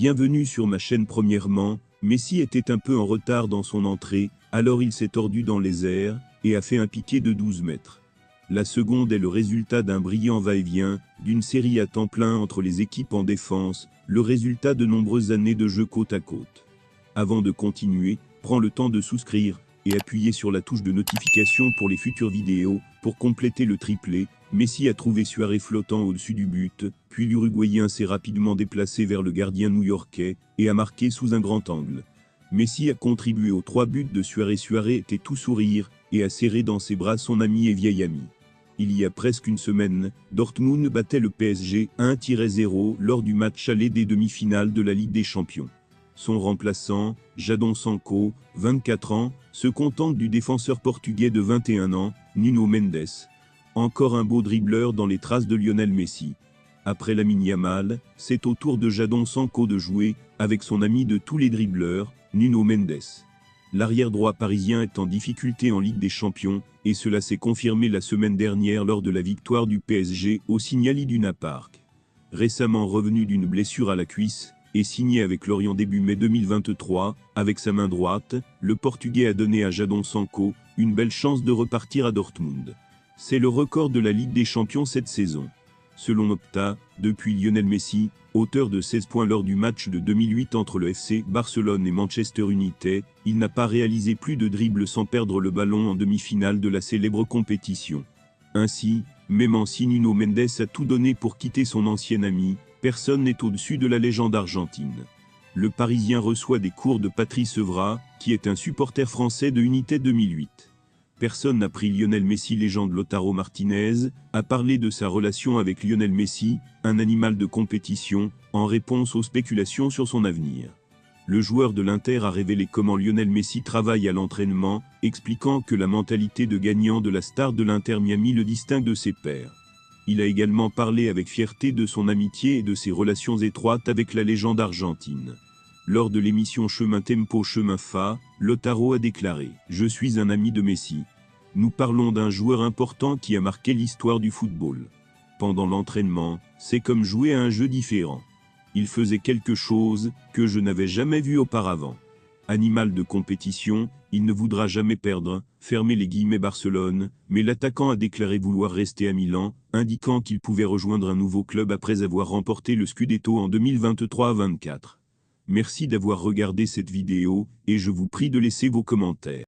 Bienvenue sur ma chaîne. Premièrement, Messi était un peu en retard dans son entrée, alors il s'est tordu dans les airs, et a fait un piqué de 12 mètres. La seconde est le résultat d'un brillant va-et-vient, d'une série à temps plein entre les équipes en défense, le résultat de nombreuses années de jeu côte à côte. Avant de continuer, prends le temps de souscrire, et appuyez sur la touche de notification pour les futures vidéos. Pour compléter le triplé, Messi a trouvé Suarez flottant au-dessus du but, puis l'Uruguayen s'est rapidement déplacé vers le gardien new-yorkais, et a marqué sous un grand angle. Messi a contribué aux 3 buts de Suarez. Suarez était tout sourire, et a serré dans ses bras son ami et vieil ami. Il y a presque une semaine, Dortmund battait le PSG 1-0 lors du match aller des demi-finales de la Ligue des Champions. Son remplaçant, Jadon Sancho, 24 ans, se contente du défenseur portugais de 21 ans, Nuno Mendes. Encore un beau dribbleur dans les traces de Lionel Messi. Après Lamine Yamal, c'est au tour de Jadon Sancho de jouer, avec son ami de tous les dribbleurs, Nuno Mendes. L'arrière-droit parisien est en difficulté en Ligue des Champions, et cela s'est confirmé la semaine dernière lors de la victoire du PSG au Signal Iduna Park. Récemment revenu d'une blessure à la cuisse, et signé avec Lorient début mai 2023, avec sa main droite, le Portugais a donné à Jadon Sancho une belle chance de repartir à Dortmund. C'est le record de la Ligue des Champions cette saison. Selon Opta, depuis Lionel Messi, auteur de 16 points lors du match de 2008 entre le FC Barcelone et Manchester United, il n'a pas réalisé plus de dribbles sans perdre le ballon en demi-finale de la célèbre compétition. Ainsi, même si Nuno Mendes a tout donné pour quitter son ancien ami, personne n'est au-dessus de la légende argentine. Le Parisien reçoit des cours de Patrice Evra, qui est un supporter français de United 2008. Personne n'a pris Lionel Messi. Légende Lautaro Martinez a parlé de sa relation avec Lionel Messi, un animal de compétition, en réponse aux spéculations sur son avenir. Le joueur de l'Inter a révélé comment Lionel Messi travaille à l'entraînement, expliquant que la mentalité de gagnant de la star de l'Inter Miami le distingue de ses pairs. Il a également parlé avec fierté de son amitié et de ses relations étroites avec la légende argentine. Lors de l'émission Chemin Tempo Chemin Fa, Lautaro a déclaré « Je suis un ami de Messi. Nous parlons d'un joueur important qui a marqué l'histoire du football. Pendant l'entraînement, c'est comme jouer à un jeu différent. Il faisait quelque chose que je n'avais jamais vu auparavant. Animal de compétition, il ne voudra jamais perdre, fermez les guillemets Barcelone, mais l'attaquant a déclaré vouloir rester à Milan, indiquant qu'il pouvait rejoindre un nouveau club après avoir remporté le Scudetto en 2023-24. Merci d'avoir regardé cette vidéo, et je vous prie de laisser vos commentaires.